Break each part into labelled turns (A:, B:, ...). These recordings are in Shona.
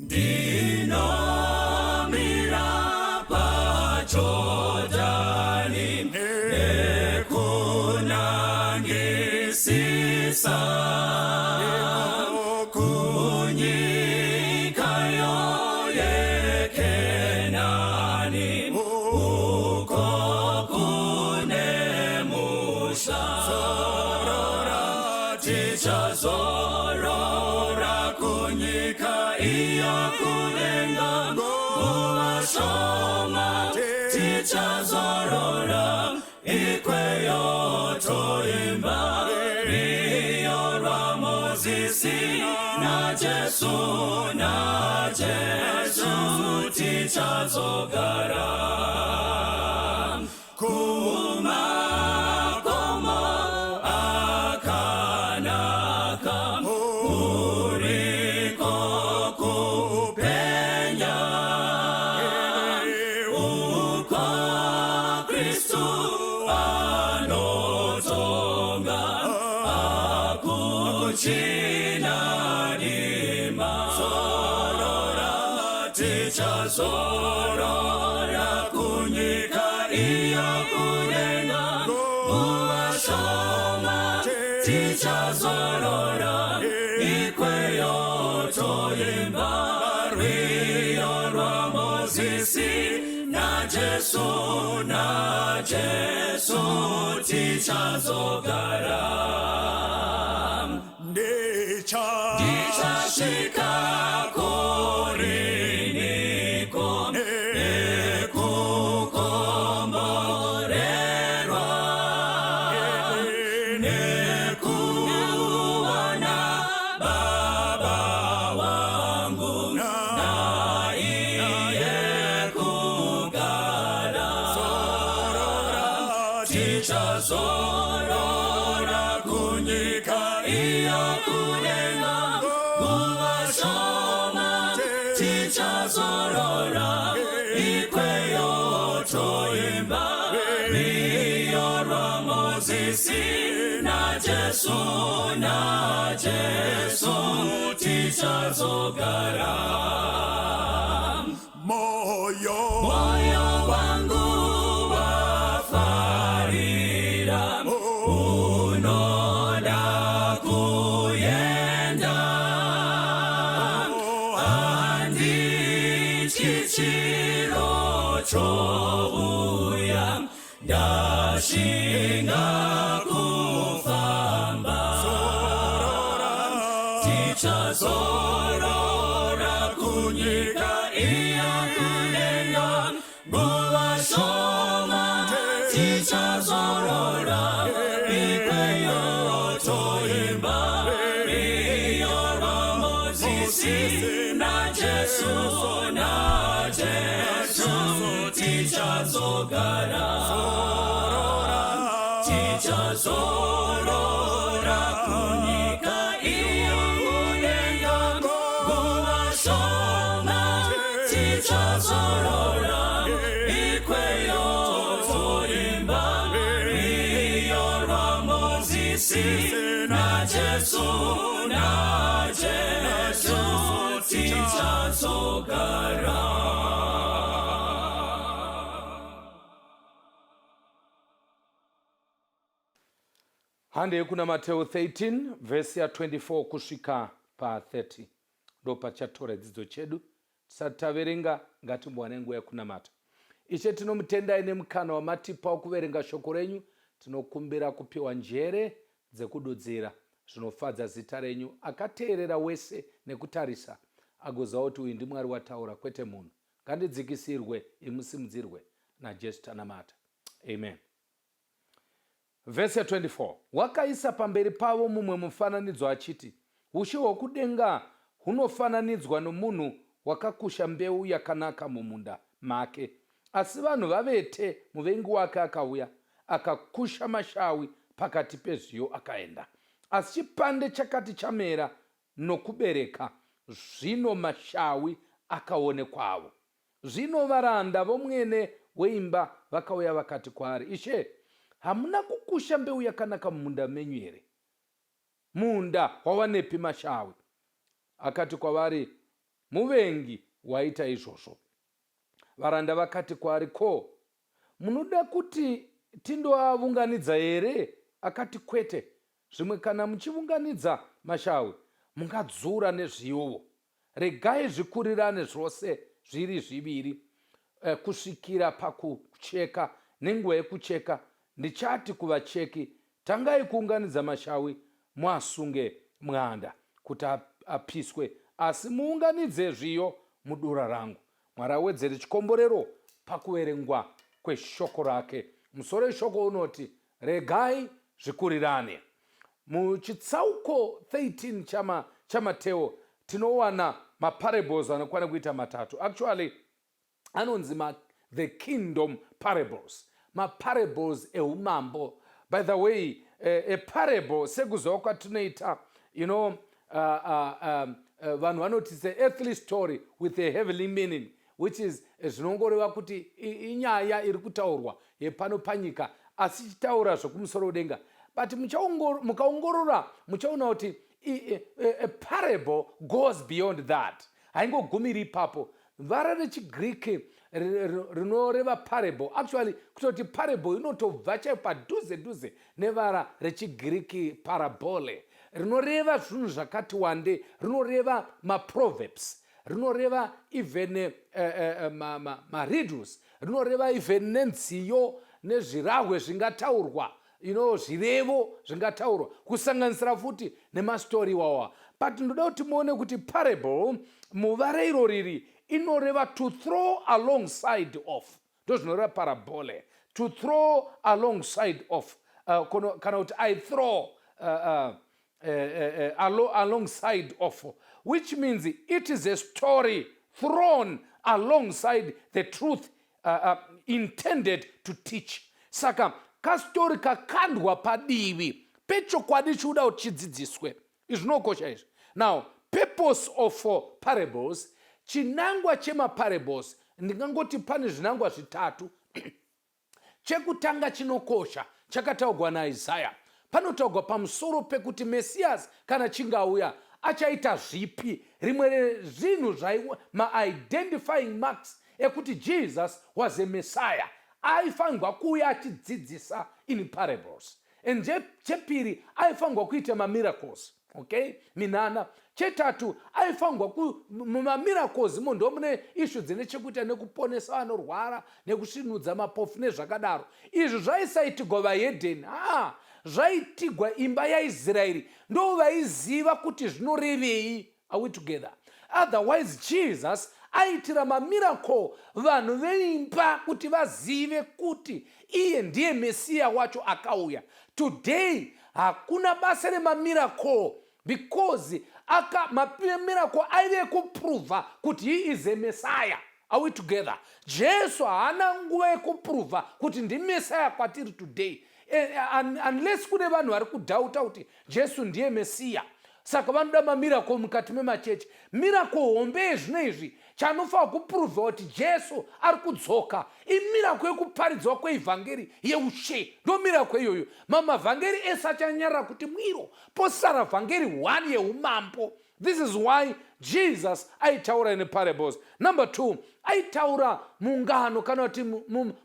A: Ndinomira pachotani nekunangisisa kunyika yoyekenani uko kunemusha tichazorora kunyika iyo kulenga kuwashoma tichazorora ikweyo toimba riyo rwamozisi na Jesu tichazogara kumakomo akanaka uriko kupenya uko Kristu anotonga akuchina dima sorora tichazorora kunyika iyo kulenga uwashoma tichazorora ikweyo toimba riyo rwamozisi na Jesu tichazogara ndichashika koriniko nekukomborerwa nekuwana Baba wangu na iye kugara tichazorora kunyika iyo kulenga kuwashoma tichazorora ikweyo toimba riyo rwamozisi na Jesu tichazogara moyo wangu wafarira unoda kuyenda chichiro chouya ndashinga kufamba tichazorora kunyika iya kulenga kuwashoma tichazorora ikweyo toimba riyo rwamozisi na Jesu tichazogara tichazorora kunyika iyo kulenga kuwashoma tichazorora ikweyo toimba riyo rwamozisi na Jesu tichazogara.
B: Hande kuna Mateo 13 verse ya 24 kusvika pa 30 ndo pachatora dzidzo chedu. Tisataverenga ngatimbwane nguva yekunamata. Ishe tinomutendai nemukana wamatipa wokuverenga shoko renyu. Tinokumbira kupiwa njere dzekududzira zvinofadza zita renyu. Akateerera wese nekutarisa agoziva kuti uyu ndiMwari wataura kwete munhu. Ngadzidzikisirwe imusimudzirwe naJesu tanamata. Amen. Verse 24. Wakaisa pamberi pavo mumwe mufananidzo achiti, ushe hwokudenga hunofananidzwa nomunhu wakakusha mbeu yakanaka mumunda make. Asi vanhu vavete, muvengi wake akauya, akakusha mashawi pakati pezviyo akaenda. Asi chipande chakati chamera nokubereka, zvino mashawi akaonekwavo. Zvino varanda vomwene weimba vakauya vakati kwaari, Ishe, hamuna kukusha mbeu yakanaka mumunda menyu here? Munda wawanepi mashawi? Akati kwavari, muvengi waita izvozvo. Varanda vakati kwaari, ko, munoda kuti tindoavunganidza here? Akati, kwete, zvimwe kana muchivunganidza mashawi mungadzura nezviuvo. Regai zvikurirane zvose zviri zviviri, kusvikira pakucheka nenguva yekucheka. Ndichati kuvacheki, tangai kuunganidza mashawi muasunge mwanda kuti apiswe, asi muunganidze zviyo mudura rangu. Mwari awedzere chikomborero pakuverengwa kweshoko rake. Musoro weshoko unoti, regai zvikurirane. Muchitsauko 13 chamateo tinowana maparables anokwana kuita matatu. Actually, anonzi the kingdom parables. Maparables eumambo. By the way, a parable, sekuziva kwatinoita, vanhu vanoti it's an earthly story with a heavenly meaning, which is zvinongoreva kuti inyaya iri kutaurwa yepano panyika, asi chitaura zvokumusoro denga. But mukaongorora muchaona kuti a parable goes beyond that. Haingogumiri ipapo. Vara rechiGreek rinoreva parable, actually kutoti parable inotobva chaipo padhuze nevara rechiGreek parabole, rinoreva zvinhu zvakati wande, rinoreva maproverbs, rinoreva even mariddles, rinoreva even nenziyo nezvirahwe zvingataurwa, zvirevo zvingataurwa, kusanganisira futi nemastori wawa. But ndoda kuti muone kuti parable muvara iro riri inoreva to throw alongside of. Ndozvinoreva parabole, to throw alongside of, kana kuti I throw alongside of, which means it is a story thrown alongside the truth intended to teach. Saka kastori kakandwa padivi pechokwadi chiuda kuti chidzidziswe. Izvinokosha izvi. Now, purpose of parables, chinangwa chemaparables, ndingangoti pane zvinangwa zvitatu. Chekutanga chinokosha, chakataurwa naIsaya. Panotaurwa pamusoro pekuti Messias kana chingauya achaita zvipi. Rimwe rezvinhu ma-identifying marks ekuti Jesus was a Messiah aifanirwa kuuya achidzidzisa in parables. And chepiri aifanirwa kuita mamiracles. Okay, minana. Chetatu aifanirwa mumamiracles ndo mune ishu dzine chekuita nekuponesa vanorwara nekusvinudza mapofu nezvakadaro. Izvi zvaisaitigwa vahedheni, zvaitigwa imba yaIsraeri, ndo vaiziva kuti zvinorevei. Are we together? Otherwise Jesus aitira mamiracle vanhu veimba kuti vazive kuti iye ndiye Mesiya wacho akauya. Today hakuna basa remamiracle, because miracle aive kuprova kuti he is a Messiah. Are we together? Jesu haana nguva yekuprova kuti ndi Messiah kwatiri today, unless kune vanhu vari kudhauta kuti Jesu ndiye Messiah. Saka vanoda mamiracle mukati memachechi. Miracle hombe yezvino izvi chanofanira kuprova kuti Jesu ari kudzoka imiracle yekuparidzwa kweivhangeri yeushe. Ndo miracle iyoyo. Mamavhangeri ese achanyarara kuti mwiro posara vhangeri 1 yeumambo. This is why Jesus aitaura in parables. Number 2, aitaura mungano kana kuti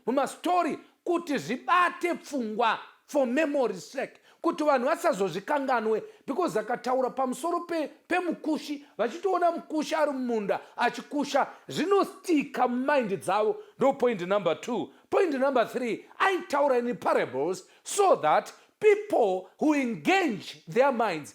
B: mumastori kuti zvibate pfungwa for memory's sake, kuti vanhu vasazozvikanganwe, because akataura pamusoro pemukushi, vachitoona mukushi ari mumunda achikusha, zvinostika mumaindi dzavo. Ndo point number 2. Point number 3, aitaura in parables so that people who engage their minds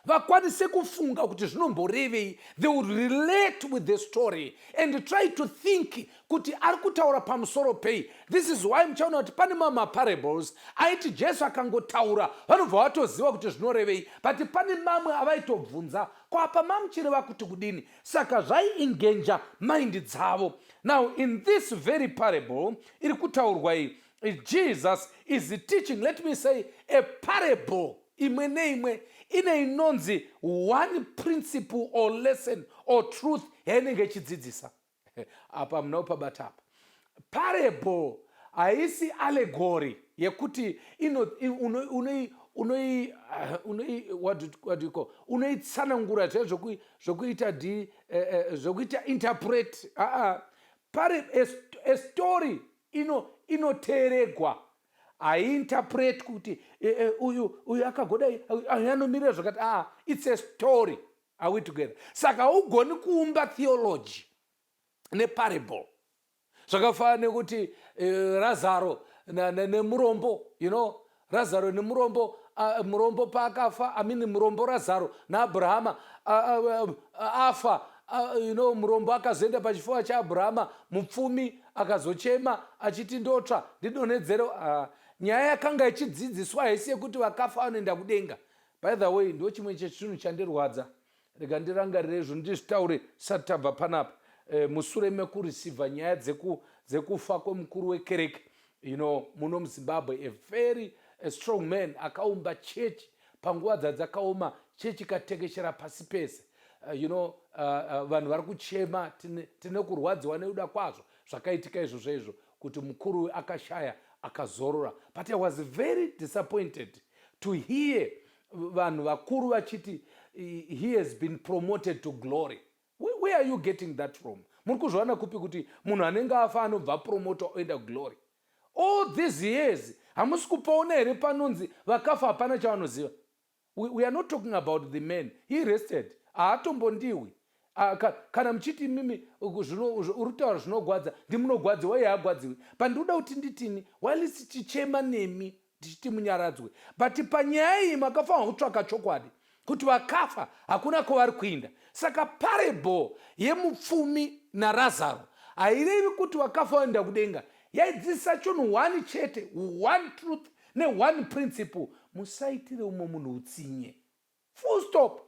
B: vakwanise kufunga kuti zvinomborevei, they would relate with the story and try to think kuti ari kutaura pamusoro pei. This is why muchaona kuti pane mamaparables aiti Jesu akangotaura vanobva vatoziva kuti zvinorevei, but pane mamwe avaitobvunza kwapa mamuchireva kuti kudini. Saka zvaiengenja mind dzavo. Now in this very parable iri kutaurwa iyi, Jesus is teaching, let me say, a parable imwe neimwe ine inonzi one principle or lesson or truth yainenge ichidzidzisa. Apa munopabata apa. Parable haisi allegory yekuti unoitsanangura zvokuita interpret. A story inoteregwa. Haiinterpret kuti uyu akagodai anomirira zvakati. It's a story. Are we together? Saka ugoni kuumba theology neparable. Zvakafanana nekuti Lazaro nemurombo, Lazaro nemurombo, murombo paakafa, murombo Lazaro naAbrahama afa, murombo akazoenda pachifuva chaAbrahama, mupfumi akazochema achiti ndotsva ndidonhedzero. Nyaya yakanga ichidzidziswa haisi yekuti vakafa vanoenda kudenga. By the way, ndo chimwe chechinhu chandirwadza. Rega ndirangarire izvo ndizvitaure tisati tabva panapa. Mushure mekurisivha nyaya dzekufa kwemukuru wekereke, muno muZimbabwe, a very strong man akaumba chechi panguva dzakaoma, chechi ikatekeshera pasi pese. Vanhu vari kuchema, tine kurwadziwa neuda kwazvo zvakaitika izvozvo kuti mukuru akashaya akazorora. But I was very disappointed to hear vanhu vakuru vachiti he has been promoted to glory. Where are you getting that from? Muri kuzvaona kupi kuti munhu anenge afa anobva promoter oenda glory? All these years hamusi kupaona here panonzi vakafa hapana chavanoziva. We are not talking about the man. He rested. Haatombondiwi. Kana muchiti mimi uri kutaura zvinogwadza, ndimunogwadziwa iye haagwadziwi. Pandinoda kuti nditini, while tichema nemi tichiti munyaradzwe, but panyaya iyi makafanira kutsvaka chokwadi kuti vakafa hakuna kwavari kuenda. Saka parable yemupfumi naRazaro hairevi kuti vakafa vaenda kudenga. Yaidzidzisa chinhu one chete, one truth one principle. Musaitire umwe munhu utsinye. Full stop.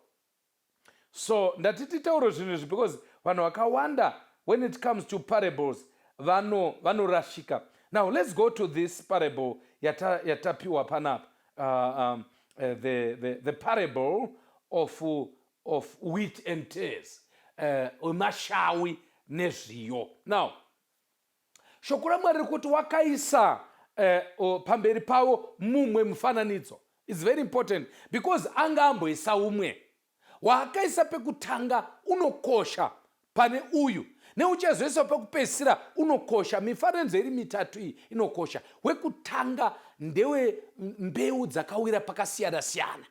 B: So ndatiti tauro zvinhu izvi because vanhu vakawanda when it comes to parables vanorashika. Now let's go to this parable yatapiwa panapa. The parable of wheat and tares. Mashawi nezviyo. Now, shoko raMwari riri kuti wakaisa pamberi pavo mumwe mufananidzo. It's very important because anga amboisa umwe. Wakaisa pekutanga unokosha pane uyu. Neuchazoisa pekupedzisira unokosha. Mifananidzo iri mitatu iyi inokosha. Wekutanga ndewe mbeu dzakawira pakasiyana siyana.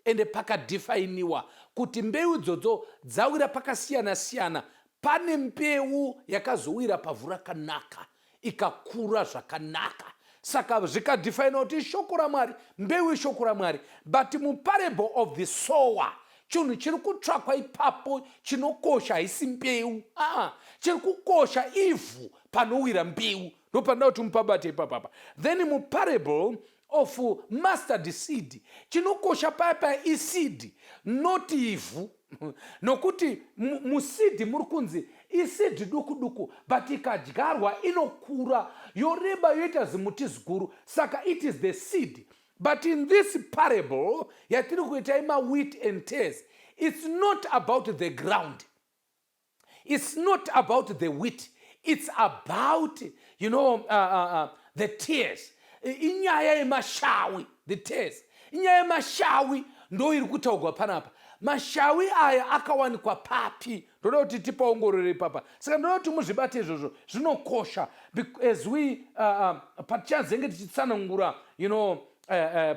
B: Ende pakadefiniwa kuti mbeu idzodzo dzawira pakasiyana siyana. Pane mbeu yakazowira pavhu rakanaka ikakura zvakanaka. Saka zvikadefiniwa kuti shoko raMwari, mbeu ishoko raMwari. But muparable of the sower, chinhu chiri kutsvakwa ipapo chinokosha haisi mbeu. Chiri kukosha ivhu panowira mbeu. Ndopanda kuti mupabate ipapapa. Then muparable of mustard seed, chinokosha paya iseed, not ivhu. Nokuti musidi muri kunzi isidi duku duku, but ikadyarwa inokura yoreba yoita zimuti ziguru. Saka it is the seed. But in this parable yatiri kuita ima wheat and tares, it's not about the ground, it's not about the wheat, it's about the tares. Inyaya yemashawi, the tares. Inyaya yemashawi ndo iri kutaurwa panapa. Mashawi aya akawanikwa papi? Ndoda kuti tipaongorore papa. Saka ndoda kuti muzvibate izvozvo zvinokosha, as we pachanzenge tichitsanangura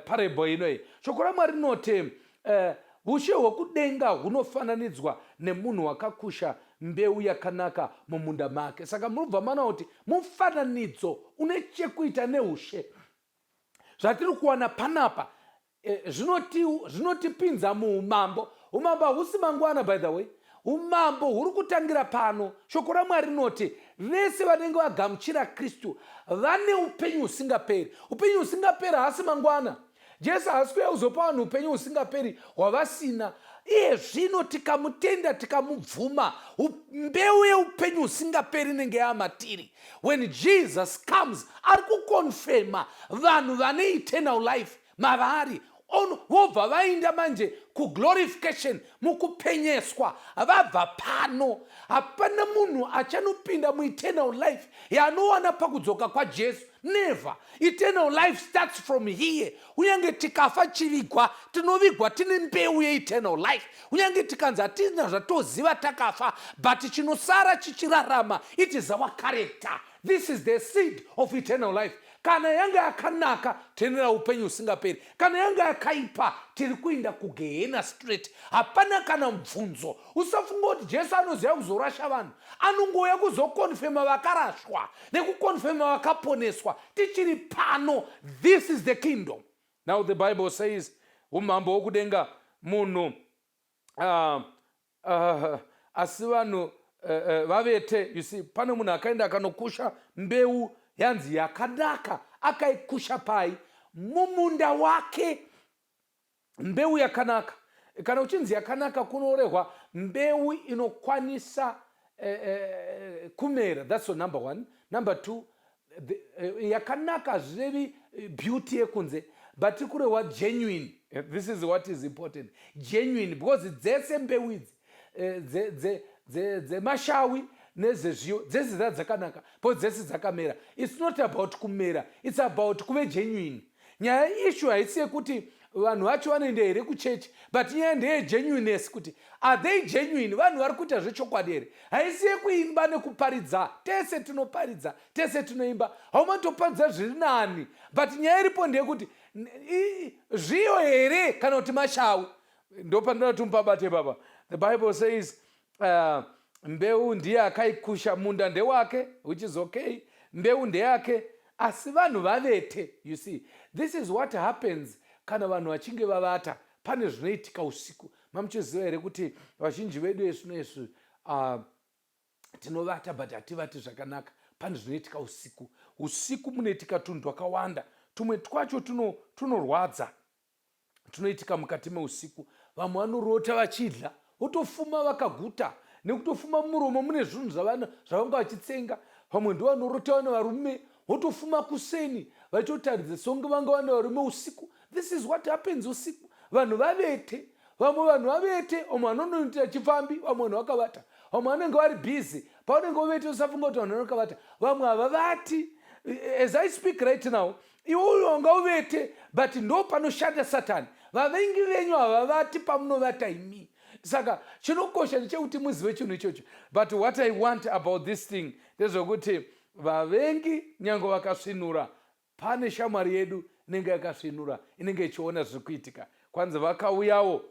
B: parable inoyi. Shoko raMwari rinoti ushe hwekudenga hunofananidzwa nemunhu wakakusha mbeu yakanaka mumunda make. Saka murubva mana kuti mufananidzo une chekuita neushe. Zvatiri kuwana panapa zvinotipinza muumambo. Umambo hahusi mangwana, by the way. Umambo huri kutangira pano. Shoko raMwari rinoti vese vanenge vagamuchira Kristu vane upenyu husingaperi. Upenyu husingaperi haasi mangwana. Jesu haasi kuuya kuzopa vanhu upenyu husingaperi hwavasina. Iye zvino tikamutenda tikamubvuma, mbeu yeupenyu husingaperi inenge yamatiri. When Jesus comes, ari kukonfirma vanhu vane eternal life mavari. vobva vainda manje kuglorification, mukupenyeswa, vabva pano. Hapana munhu achanopinda mueternal life yaanowana pakudzoka kwaJesu. Never. Eternal life starts from here. Unyange tikafa chivigwa, tinovigwa tine mbeu yeeternal life. Unyange tikanzi hatina zvatoziva takafa, but chinosara chichirarama, it is our character. This is the seed of eternal life. Kana yange yakanaka, tenera upenyu usingaperi. Kana yange yakaipa, tiri kuinda kugehena straight. Hapana kana mvunzo. Usafunga kuti Jesu anoziva kuzorasha vanhu. Anongouya kuzokonfirma vakarashwa nekukonfirma vakaponeswa. Tichiri pano. This is the kingdom. Now the Bible says, umambo wokudenga munhu asi vanhu vavete. You see, pane munhu akaenda akanokusha mbeu yanzi yakanaka, akaikusha pai mumunda wake. Mbeu yakanaka, kana uchinzi yakanaka kunorehwa mbeu inokwanisa kumera. That's number one. Number two, yakanaka zvirevi beauty yekunze, but kurehwa genuine. This is what is important. Genuine, because dzese mbeu idzi dzemashawi nezvezviyo dzese dzakanaka, because dzese dzakamera. It's not about kumera, it's about kuve genuine. Nyaya issue haisi yekuti vanhu vacho vanoenda here kuchechi, but nyaya ndeyegenuineness, kuti are they genuine? Vanhu vari kuita zvechokwadi here? Haisi yekuimba nekuparidza. Tese tinoparidza, tese tinoimba, haumatoparidza zviri nani, but nyaya iripo ndeyekuti zviyo here kana kuti mashawi. Ndopandinoda tumupabate baba. The Bible says mbeu ndiye akaikusha, munda ndewake, which is okay. Mbeu ndeyake, asi vanhu vavete. You see, this is what happens kana vanhu vachinge vavata. Pane zvinoitika usiku. Mamuchiziva here kuti vazhinji vedu esinoizvi tinovata but hativati zvakanaka. Pane zvinoitika usiku. Usiku munoitika tunhu twakawanda. Tumwe twacho tunorwadza, tunoitika mukati meusiku. Vamwe vanorota vachidya, votofuma vakaguta, nekutofuma muromo mune zvinhu zvavanga vachitsenga. Vamwe ndo vanorota vana varume, votofuma kuseni vachitotaridza songe vanga vana varume usiku. This is what happens usiku. Vanhu vavete, vamwe vanhu vavete, vamwe vanonoita chifambi, vamwe vanhu vakavata, vamwe vanenge vari busy. Paunenge uvete usafunga kuti vanhu vakavata, vamwe havavati. As I speak right now, iwe wanga uvete, but ndo panoshanda Satani. Vavengi venyu havavati pamunovata imi. Saka chinokosha ndechekuti muzive chinhu ichocho. But what I want about this thing, ndezvokuti vavengi nyange vakasvinura, pane shamwari yedu inenge yakasvinura, inenge ichiona zviri kuitika. Kwanzi vakauyawo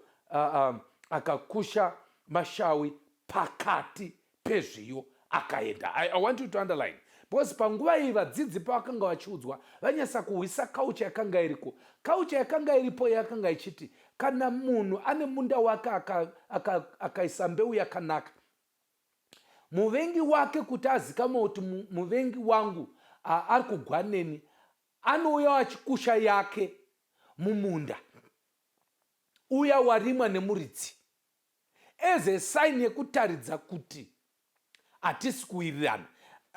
B: akakusha mashawi pakati pezviyo akaenda. I want you to underline. Because panguva iyi vadzidzi pavakanga vachiudzwa vanyasa kuhwisa kaucha yakanga iriko. Kaucha yakanga iripo yakanga ichiti kana munhu ane munda wake akaisa mbeu yakanaka, muvengi wake kuti azikama kuti muvengi wangu ari kugwaneni, anouya achikusha yake mumunda uya warimwa nemuridzi, as a sign yekutaridza kuti hatisi kuwirirana.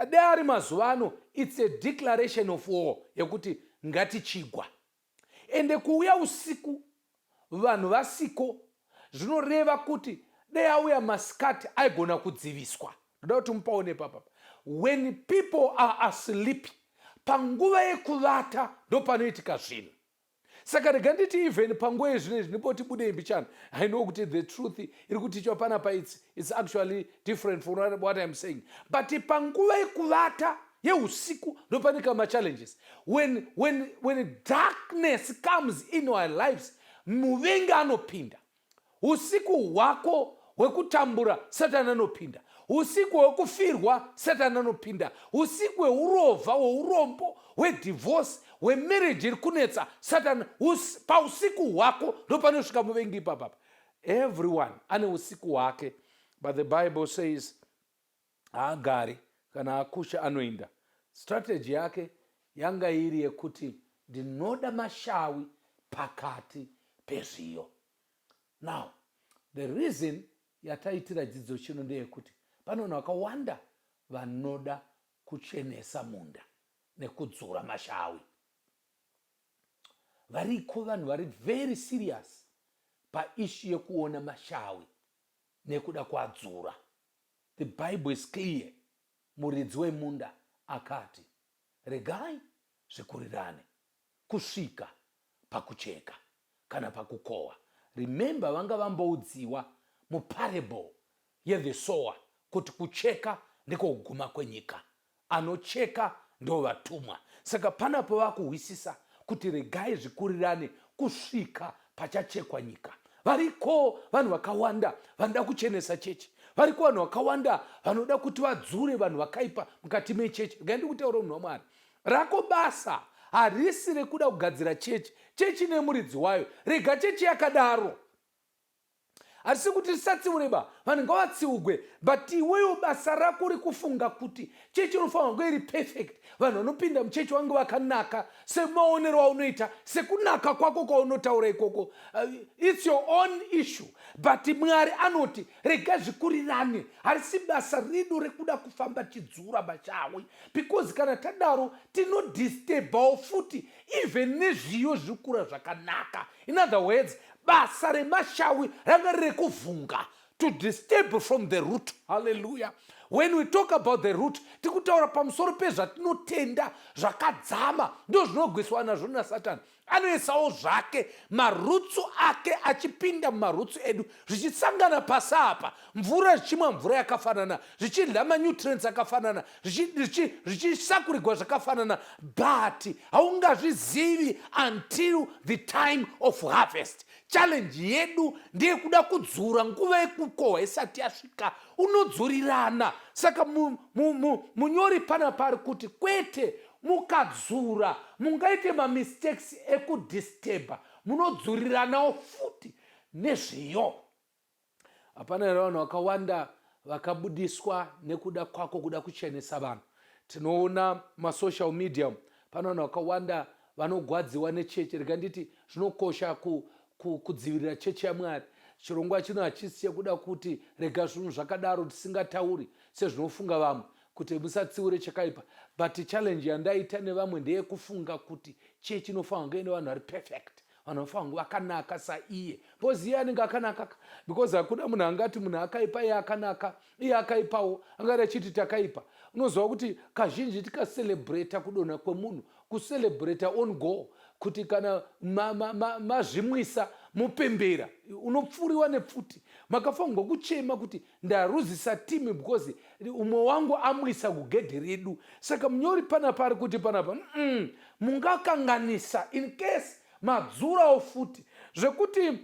B: Dai ari mazuva ano, it's a declaration of war yekuti ngatichigwa. Ende kuuya usiku vanhu vasiko zvinoreva kuti dai auya masikati aigona kudziviswa. Ndoda kuti mupaone papa. When people are asleep, panguva yekuvata ndo panoitika zvinhu. Saka rega nditi even panguva yezvinezvi ndipoti budei mbichana. I know kuti the truth iri kutichwa panapa it's actually different from what I'm saying. But panguva yekuvata yeusiku ndo panika ma-challenges. When darkness comes in our lives, muvengi anopinda. Usiku hwako hwekutambura Satani anopinda. Usiku hwekufirwa Satani anopinda. Usiku hweurovha, hweurombo, hwedivorce, hwemarriage iri kunetsa Satani. Pausiku hwako ndo panosvika muvengi ipapa. Everyone ane usiku hwake. But the Bible says haagari kana akusha anoinda. Strategy yake yanga iri yekuti ndinoda mashawi pakati pezviyo. Now, the reason yataitira dzidzo chino ndeyekuti pano vanhu vakawanda vanoda kuchenesa munda nekudzura mashawi. variko vanhu vari very serious paishu yekuona mashawi nekuda kuadzura. The Bible is clear. Muridzi wemunda akati, regai zvikurirane kusvika pakucheka kana pakukohwa. Remember, vanga vamboudziwa muparable yethe sower kuti kucheka ndiko kuguma kwenyika, anocheka ndo vatumwa. Saka panapo vakuhwisisa kuti regai zvikurirane kusvika pachachekwa nyika. Variko vanhu vakawanda vanoda kuchenesa chechi. Variko vanhu vakawanda vanoda kuti vadzure vanhu vakaipa mukati mechechi. Regai kutaura munhu waMwari, rako basa harisi rekuda kugadzira chechi. Chechi nemuridzi wayo, rega chechi yakadaro. Asi kuti risatsiureba, vanhu ngavatsiugwe, but iweyo basa rako rikufunga kuti chechi inofanira kunge iri perfect. Vanhu vanopinda muchechi vange vakanaka semaonero aunoita, sekunaka kwako kwaunotaura ikoko. It's your own issue. But Mwari anoti regai zvikurirane, harisi basa redu rekuda kufamba chidzura mashawi, because kana tadaro tinodisturbawo futi even nezviyo zvirikura zvakanaka. In other words, basa remashawi ranga rekuvhunga, to disturb from the root. Hallelujah. When we talk about the root, tikutaura pamusoro pezvatinotenda zvakadzama, ndo zvinogwiswa nazvo naSatani. Anoisawo zvake marutsu ake achipinda mumarutsu edu, zvichisangana pasapa, mvura zvichimwa mvura yakafanana, zvichidya manutrients akafanana, zvichisakurirwa zvakafanana, but haungazvizivi until the time of harvest. Challenge yedu ndiye kuda kudzura nguva yekukohwa isati yasvika, unodzurirana. Saka munyori panapari kuti kwete mukadzura mungaite mistakes ekudisturba, munodzuriranawo futi nezviyo. Hapana here vanhu vakawanda vakabudiswa nekuda kwako kuda kuchenesa vanhu. Tinoona masocial media, pana vanhu vakawanda vanogwadziwa nechechi. Rega nditi zvinokosha kudzivirira chechi yaMwari. Chirongwa chino hachisi chekuda kuti rega zvinhu zvakadaro tisingatauri sezvinofunga vamwe kuti musatsiure chakaipa. But challenge yandaita nevamwe ndeyekufunga kuti chechi inofanira kunge ine vanhu vari perfect, vanhu vanofanira kunge vakanaka saiye. Because iye anenge akanaka, because hakuna munhu angati munhu akaipa iye akanaka, iye akaipawo angati achiti takaipa. Unoziva kuti kazhinji tikacelebrata kudonha kwemunhu, kucelebrata on go, kuti kana mazvimwisa mupembera unopfuriwa nepfuti. Makafanirwa kuchema kuti ndaruzisa timi because umwe wangu amwisa kugedhe redu. Saka munyori panapari kuti panapa mungakanganisa in case madzurawo futi zvekuti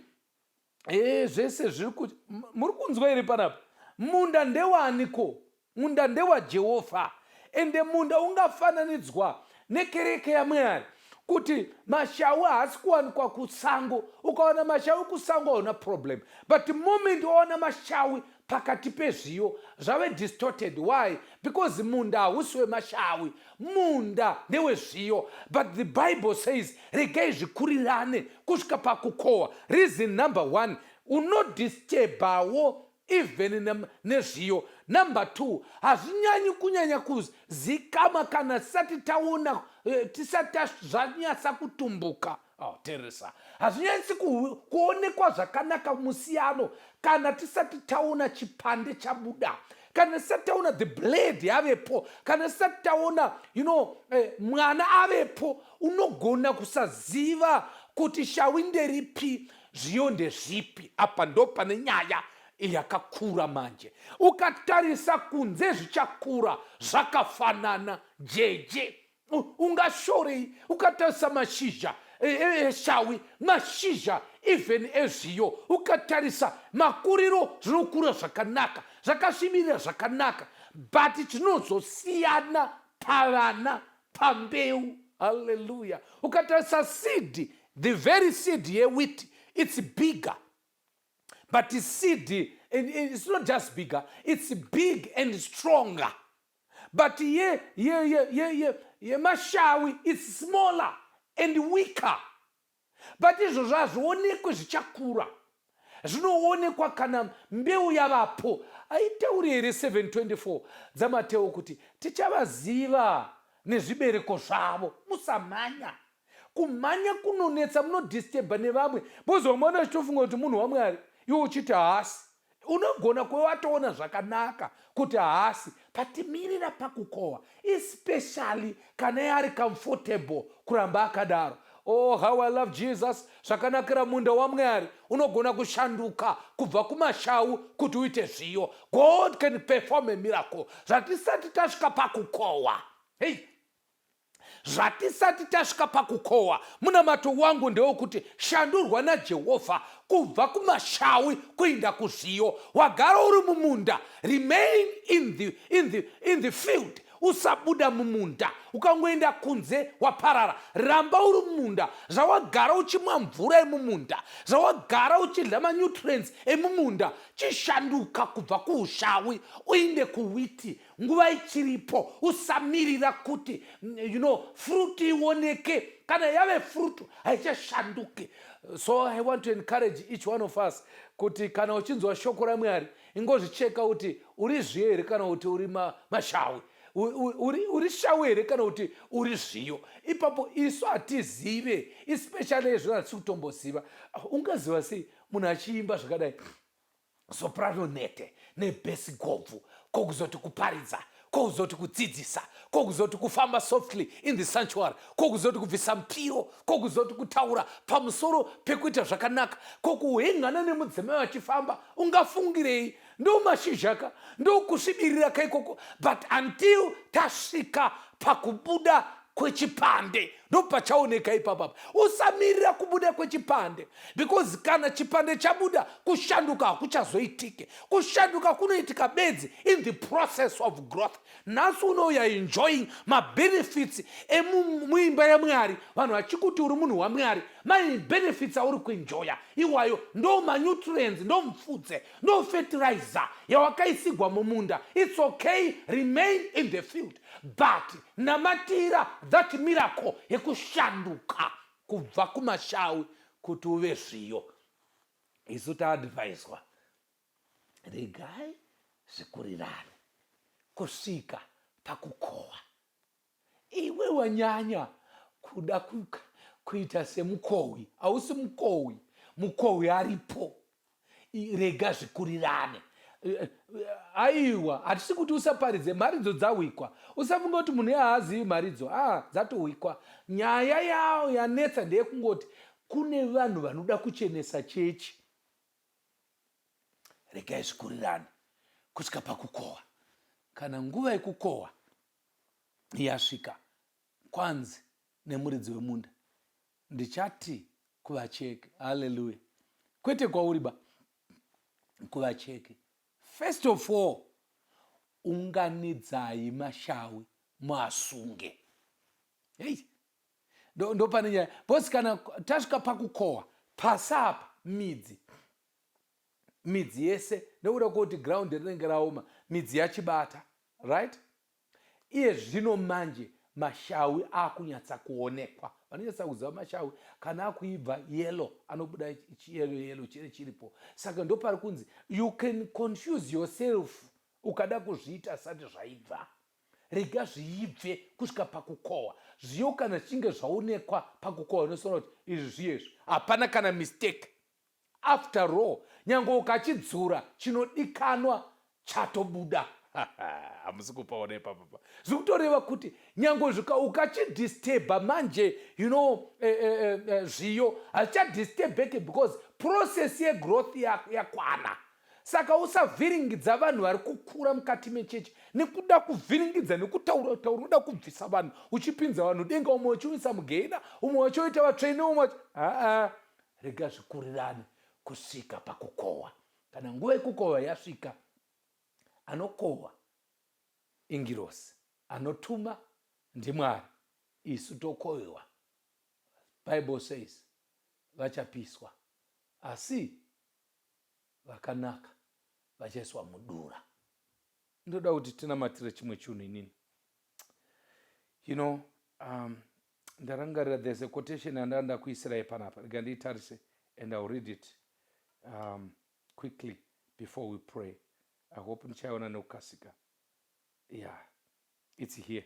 B: zvese zviri kuti muri kunzwa iri panapa. Munda ndewaniko? Munda ndewaJehovha, ende munda ungafananidzwa nekereke yaMwari. Kuti mashawi haasi kuwanikwa kusango. Ukaona mashawi kusango hauna problem, but the moment waona mashawi pakati pezviyo zvave distorted. Why? Because munda hausi wemashawi, munda ndewezviyo. But the Bible says regai zvikurirane kusvika pakukohwa. Reason number one, unodisturbawo even nezviyo. Number two, hazvinyanyi kunyanya kuzikama kana tisati taona, tisati zvanyatsa kutumbuka. Teresa, hazvinyanyisi kuonekwa zvakanaka musiyano kana tisati taona chipande chabuda, kana tisati taona the blade yavepo, kana tisati taona mwana avepo. Unogona kusaziva kuti shawi nderipi, zviyo ndezvipi. Apa ndo pane nyaya yakakura manje. Ukatarisa kunze zvichakura zvakafanana jeje. Ungashorei ukatarisa mashizha shawi, mashizha even ezviyo, ukatarisa makuriro zvinokura zvakanaka, zvakasvibirira zvakanaka, but tinozosiyana pavana, pambeu. Hallelujah. Ukatarisa seed, the very seed yewheat, it's bigger. But the seed, it's not just bigger, it's big and stronger. But mashawi, it's smaller and weaker. But izvo zvazvionekwe zvichakura. Zvinoonekwa kana mbeu yavapo. Haitauri here 7:24 dzaMateo kuti tichavaziva nezvibereko zvavo. Musamanya. kumhanya kunonetsa, munodisturba nevamwe, bozomona chitofunga kuti munhu waMwari, iwe uchiti haasi. Unogona kuve watoona zvakanaka kuti haasi, patimirira pakukohwa, especially kana yari comfortable kuramba akadaro. Oh, how I love Jesus. Zvakanakira munda waMwari unogona kushanduka kubva kumashau kuti uite zviyo. God can perform a miracle. Zvatisati tasvika pakukohwa. Hey, zvatisati tasvika pakukohwa, munamato wangu ndewekuti shandurwa naJehovha kubva kumashawi kuenda kuzviyo. Wagara uri mumunda, remain in the field. Usabuda mumunda, ukangoenda kunze waparara. Ramba uri mumunda, zvawagara uchimwa mvura emumunda, zvawagara uchidya manutrients emumunda, chishanduka kubva kuushawi uinde kuwiti nguva ichiripo. Usamirira kuti fruit ioneke, kana yave fruit haichashanduki. So I want to encourage each one of us kuti kana uchinzwa shoko raMwari, ingozvicheka kuti uri zviyo here kana kuti uri mashawi, uri shawi here kana kuti uri zviyo. Ipapo isu hatizive, especially ezvo hatisi kutomboziva. Ungaziva sei munhu achiimba zvakadai, soprano nete nebesi gobvu, kokuzoti kuparidza, kokuzoti kudzidzisa, kokuzoti kufamba softly in the sanctuary, kokuzoti kubvisa mupiro, kokuzoti kutaura pamusoro pekuita zvakanaka, kokuhengana nemudzimai wachifamba. Ungafungirei? Ndo mashizhaka, ndo kusvibirira kaikoko. But until tasvika pakubuda kwechipande, ndo pachaoneka ipapapa. Usamirira kubuda kwechipande, because kana chipande chabuda, kushanduka hakuchazoitike. Kushanduka kunoitika bedzi in the process of growth. Nhasi unouya enjoying benefits emuimba yaMwari, vanhu vachikuti uri munhu waMwari, benefits auri kuenjoya iwayo ndo manutrients, ndo mfudze, ndo fertilizer yawakaisigwa mumunda. It's okay, remain in the field, but namatira that miracle yekushanduka kubva kumashawi kuti uve zviyo. Isu taadvaiswa, regai zvikurirane kusvika pakukohwa. Iwe wanyanya kuda kuita semukohwi, hausi mukohwi, mukohwi aripo. Rega zvikurirane. Aiwa, hatisi kuti usaparidze, maridzo dzawikwa. Usafunga kuti munhu haazivi maridzo, dzatowikwa. Nyaya yawo yanetsa ndeyekungoti kune vanhu vanoda kuchenesa chechi. Regai zvikurirane kusvika pakukohwa. Kana nguva yekukohwa yasvika, kwanzi nemuridzi wemunda, ndichati kuvacheki, haleluya, kwete kwauriba, kuvacheki, first of all, unganidzai mashawi muasunge. Hey, ndo pane nyaya. Bosi kana tasvika pakukohwa, pasapa midzi yese, nekuda kuti ground rinenge raoma, midzi yachibata, right? Iye zvino manje mashawi akunyatsa kuonekwa. Vanonyatsa kuziva mashawi kana akuibva yellow, anobuda yellow chiripo. Saka ndo pari kunzi you can confuse yourself ukada kuzviita sati zvaibva. Rega zviibve kusvika pakukohwa. Zviyo kana zvichinge zvaonekwa pakukohwa, unosona kuti izvi zviyezvi hapana kana mistake. After all, nyange ukachidzura chinodikanwa chatobuda. Hamusi kupaona ipapapa. Zvikutoreva kuti nyange ukachidisturba manje, zviyo hachichadisturbeke because process yegrowth yakwana. Saka usavhiringidza vanhu vari kukura mukati mechechi nekuda kuvhiringidza nekutaura unoda kubvisa vanhu, uchipinza vanhu denga, umwe uchiuyisa mugehena, umwe uchiita vatsvene, umwe rega zvikurirane kusvika pakukohwa. Kana nguva yekukohwa yasvika, anokohwa ingirosi, anotuma ndiMwari, isu tokohwewa. Bible says vachapiswa, asi vakanaka vachaiswa mudura. Ndoda kuti tinamatire chimwe chinhu inini. Ndarangarira, there's a quotation andanda kuisirai panapa. Rega ndiitarise and I'll read it quickly before we pray. I hope nichaiona nekukasika. Yeah, it's here.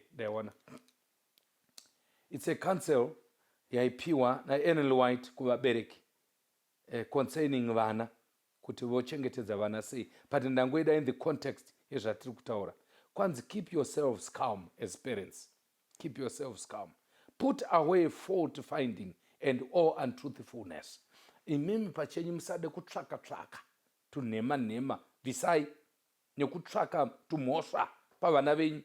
B: It's a counsel yaipiwa naEnel White kuvabereki concerning vana kuti vochengetedza vana sei, but ndangoida in the context yezvatiri kutaura. Kwanzi keep yourselves calm as parents. Keep yourselves calm. Put away fault finding and all untruthfulness. Imimi pachenyu musade kutsvaka tunhema bvisai nekutsvaka tumhosva pavana venyu.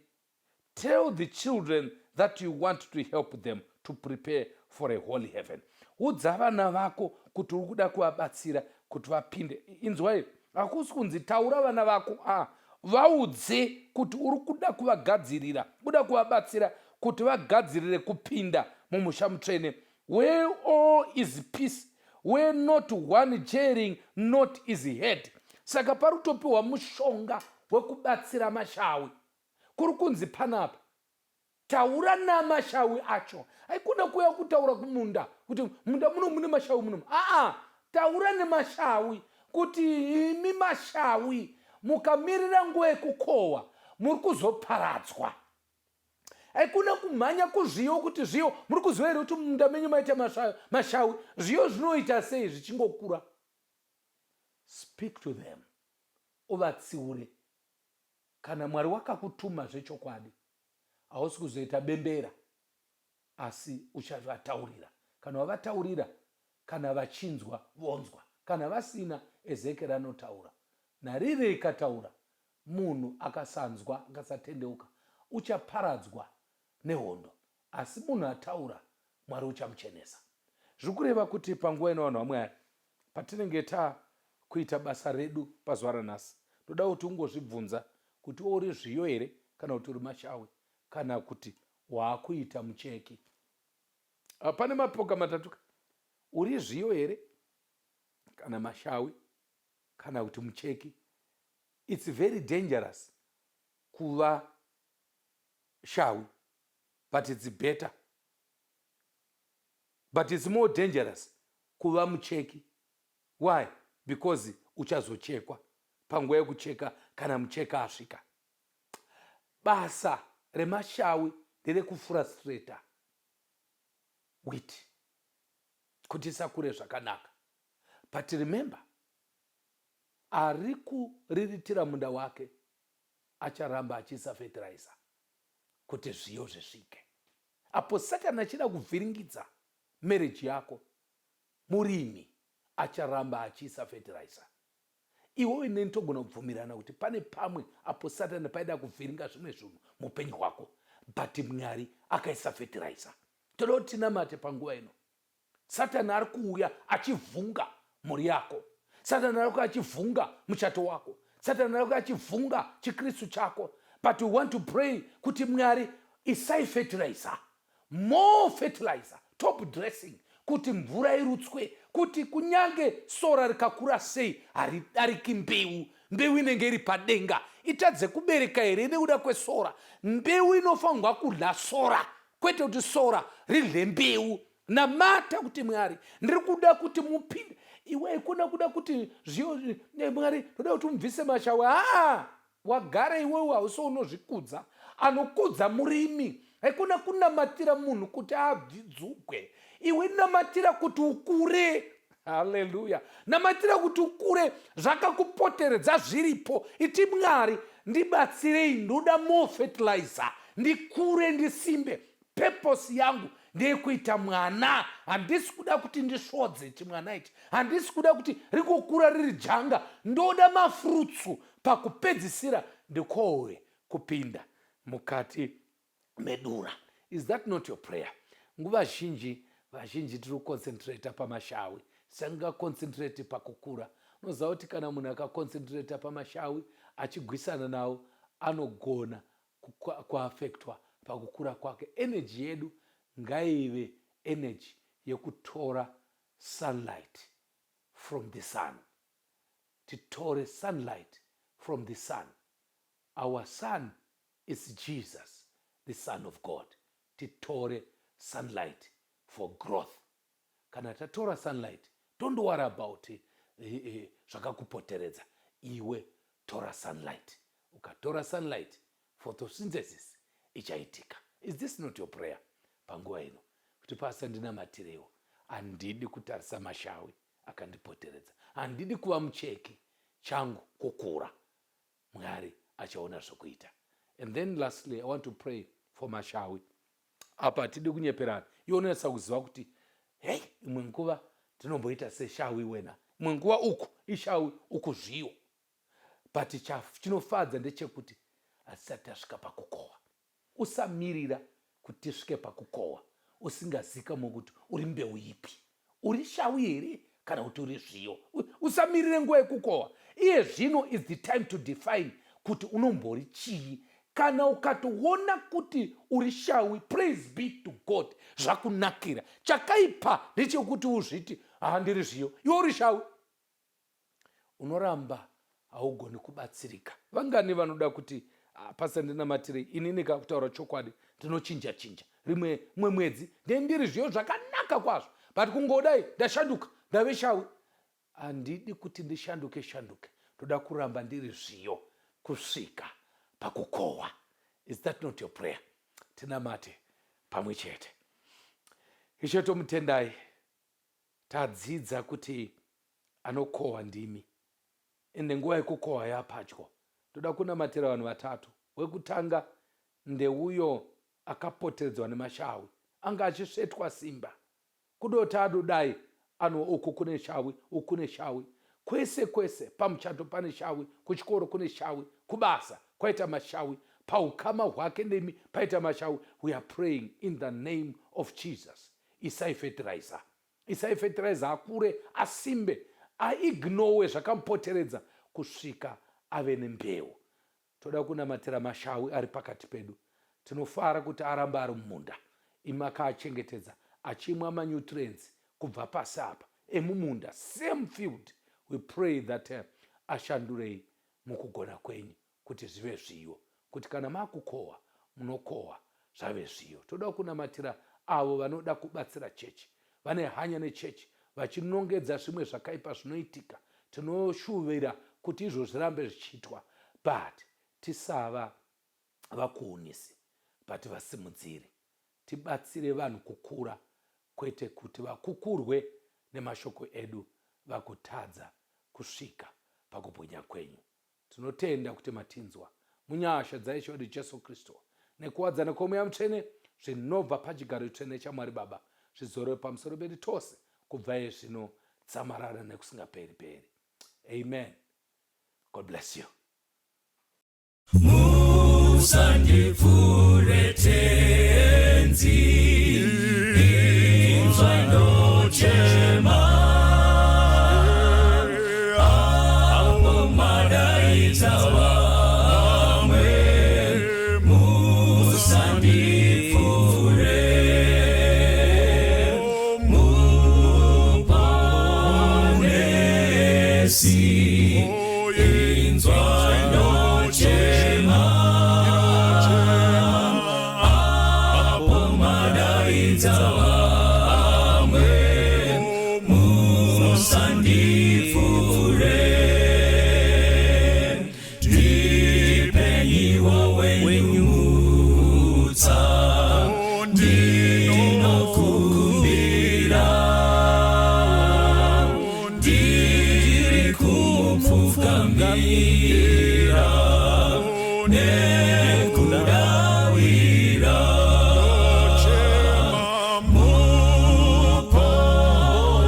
B: Tell the children that you want to help them to prepare for a holy heaven. Udza vana vako kuti uri kuda kuvabatsira kuti vapinde. Inzwai, hakusi kunzi taura vana vako, vaudze kuti uri kuda kuvagadzirira, kuda kuvabatsira kuti vagadzirire kupinda mumusha mutsvene, where all is peace, where not one jeering, not is head. Saka parutopiwa mushonga wekubatsira mashawi. Kuri kunzi panapa, taura namashawi acho. Haikuna kuya kutaura kumunda kuti munda muno mune mashawi muno. Taura nemashawi kuti imi mashawi mukamirira nguva yekukohwa muri kuzoparadzwa. Haikuna kumhanya kuzviyo kuti zviyo muri kuziva here kuti munda menyu maita mashawi, zviyo zvinoita sei zvichingokura. Speak to them. Uvatsiure. Kana Mwari wakakutuma zvechokwadi, hausi kuzoita bembera, asi uchavataurira. Kana wavataurira, kana vachinzwa vonzwa, kana vasina, Ezekiel anotaura. Narire ikataura, munhu akasanzwa akasatendeuka uchaparadzwa nehondo, asi munhu ataura, Mwari uchamuchenesa. Zvikureva kuti panguva ino vanhu vaMwari, patinenge kuita basa redu pazuva ranhasi, toda kuti ungozvibvunza kuti uri zviyo here kana kuti uri mashawi kana kuti waakuita mucheki. Pane mapoka matatu, uri zviyo here kana mashawi kana kuti mucheki. It's very dangerous kuva shawi, but it's better. But it's more dangerous kuva mucheki. Why? Because uchazochekwa panguva yekucheka kana mucheka asvika. Basa remashawi nderekufrustrata witi kuti isakure zvakanaka. But remember, ari kuriritira munda wake acharamba achiisa fertilizer kuti zviyo zvisvike. Apo Satani achida kuvhiringidza marriage yako, murimi acharamba achiisa fertilizer. Iwe inentogona kubvumirana kuti pane pamwe apo Satani paida kuvhiringa zvimwe zvinhu mupenyu hwako, but Mwari akaisa fertilizer. Toda kuti tinamate panguva ino. Satani ari kuuya achivhunga mhuri yako. Satani ari kuuya achivhunga muchato wako. Satani ari kuuya achivhunga chikristu chako. But we want to pray kuti Mwari isai fertilizer, more fertilizer, top dressing, kuti mvura irutswe, kuti kunyange sora rikakura sei hariki mbeu inenge iri padenga itadze kubereka here nekuda kwesora. Mbeu inofanirwa kudla sora, kwete kuti sora ridle mbeu. Namata kuti Mwari ndiri kuda kuti mupinde. Iwe kuna kuda kuti zviyo Mwari ndoda kuti mubvise mashawi. Wagara iwewe hausi unozvikudza. Anokudza murimi. Haikuna kunamatira munhu kuti abvidzugwe. Iwe namatira kuti ukure. Haleluya. Namatira kuti ukure zvakakupoteredza zviripo. Iti Mwari ndibatsirei, ndoda more fertilizer. Ndikure ndisimbe. Purpose yangu ndeyekuita mwana. Handisi kuda kuti ndisvodze chimwana ichi. Handisi kuda kuti rikukura riri janga. Ndoda mafrutsu pakupedzisira ndikohwe kupinda mukati medura. Is that not your prayer? Nguva zhinji tiri kuconcentrate pamashawi, sanga concentrate pakukura. Unoziva kuti kana munhu akaconcentrate pamashawi achigwisana nawo anogona kuaffectwa pakukura kwake. Energy yedu ngaive energy yekutora sunlight from the sun. Titore sunlight from the sun. Our sun is Jesus, the Son of God. Titore sunlight for growth. Kana tatora sunlight, don't worry about zvakakupoteredza. Iwe tora sunlight. Ukatora sunlight, photosynthesis ichaitika. Is this not your prayer? Panguva ino kuti pasa ndinamatirewo. Handidi kutarisa mashawi akandipoteredza, handidi kuva mucheki, changu kukura. Mwari achaona zvokuita. And then lastly, I want to pray for mashawi. Apa tidi kunyeperana. Yonesa kuziva kuti, hey, imwe nguva tinomboita seshawi wena. Imwe nguva uku ishawi uku zviyo. But chinofadza ndechekuti asati asvika pakukohwa. Usamirira kuti tisvike pakukohwa usingazika mokuti uri mbeu ipi. Uri shawi here kana kuti uri zviyo. Usamirire nguva yekukohwa. Iye zvino is the time to define kuti unombori chii. Kana ukatoona kuti uri shawi, praise be to God, zvakunakira. Chakaipa ndechekuti uzviti handiri zviyo, iwe uri shawi, unoramba haugoni kubatsirika. Vangani vanoda kuti pasa ndinamatire, inini kakutaura chokwadi ndinochinja chinja. Rimwe mwedzi ndiri zviyo zvakanaka kwazvo, but kungodai ndashanduka ndave shawi. Handidi kuti ndishanduke. Toda kuramba ndiri zviyo kusvika pakukohwa. Is that not your prayer? Tinamate pamwe chete. Ishe tomutendai, tadzidza kuti anokohwa ndimi. Ende nguva yekukohwa yapadyo. Toda kunamatira vanhu vatatu. Wekutanga ndeuyo akapoteredzwa nemashawi, anga achisvetwa simba. Kudoti adodai ano uku kune shawi, uku kune shawi. Kwese pamuchato pane shawi, kuchikoro kune shawi, kubasa kwaita mashawi, paukama hwake nemi paita mashawi. We are praying in the name of Jesus. Isai fertilizer akure, asimbe, aignore zvakamupoteredza kusvika ave nembeu. Toda kunamatira mashawi ari pakati pedu. Tinofara kuti aramba ari mumunda, imakaachengetedza achimwa manutrients kubva pasi apa emumunda, same field. We pray that ashandurei mukugona kwenyu kuti zvive zviyo, kuti kana makukohwa munokohwa zvave zviyo. Toda kunamatira avo vanoda kubatsira chechi, vane hanya nechechi, vachinongedza zvimwe zvakaipa zvinoitika. Tinoshuvira kuti izvo zvirambe zvichiitwa, but tisava vakuunisi, but vasimudziri. Tibatsire vanhu kukura, kwete kuti vakukurwe nemashoko edu, vakutadza kusvika pakubwinya kwenyu. Tinotenda kuti matinzwa munyasha dzaisho Jesu Kristu nekuwadzana kwomweya mutsvene zvinobva pachigaro chitsvene chaMwari Baba zvizorwe pamusoro pedu tose kubva zvino tsamarara nekusingaperi. Amen. God bless you.
A: Musandipfure tenzi, inzwa ndochema, apo madaidza vamwe. Musandipfure, muponesi, inzwa ndochema, apo madaidza vamwe. Musandipfure, ndipenyiwo wenyu mutsa, ndinokumbira, ndiri kumupfugamira nekudawira.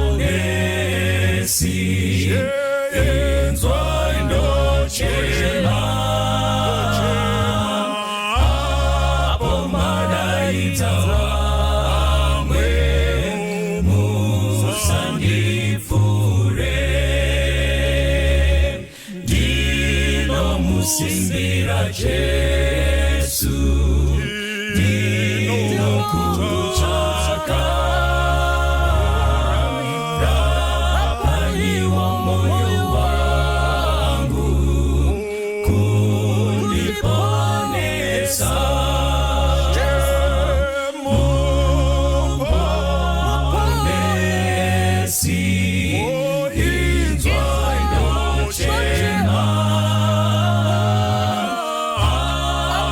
A: Muponesi, inzwa ndochema, apo madaidza vamwe. Musandipfure, ndinomusimbira Jesu, ndinokutsvaka, rapanyiwa moyo wangu kundiponesa. Muponesi, inzwa ndochema,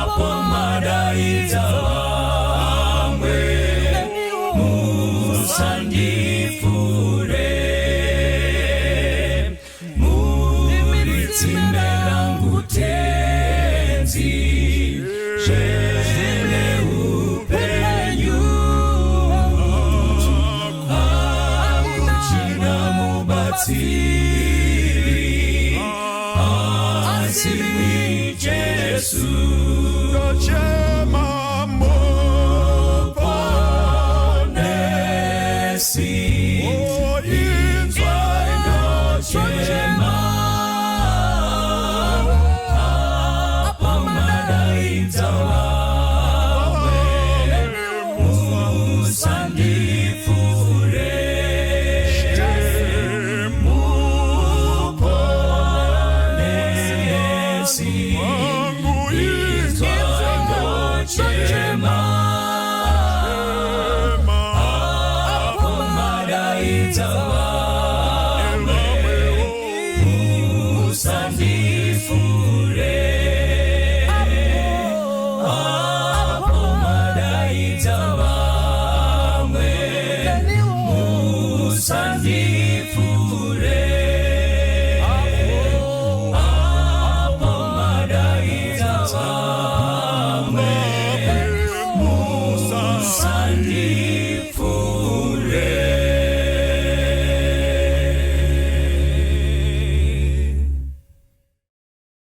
A: apo madaidza vamwe. zvikwenzi zvene upenyu hakuchina mubatsiri asi ni Jesu
C: Nochema
A: muponesi inzwa nochema apomadaidza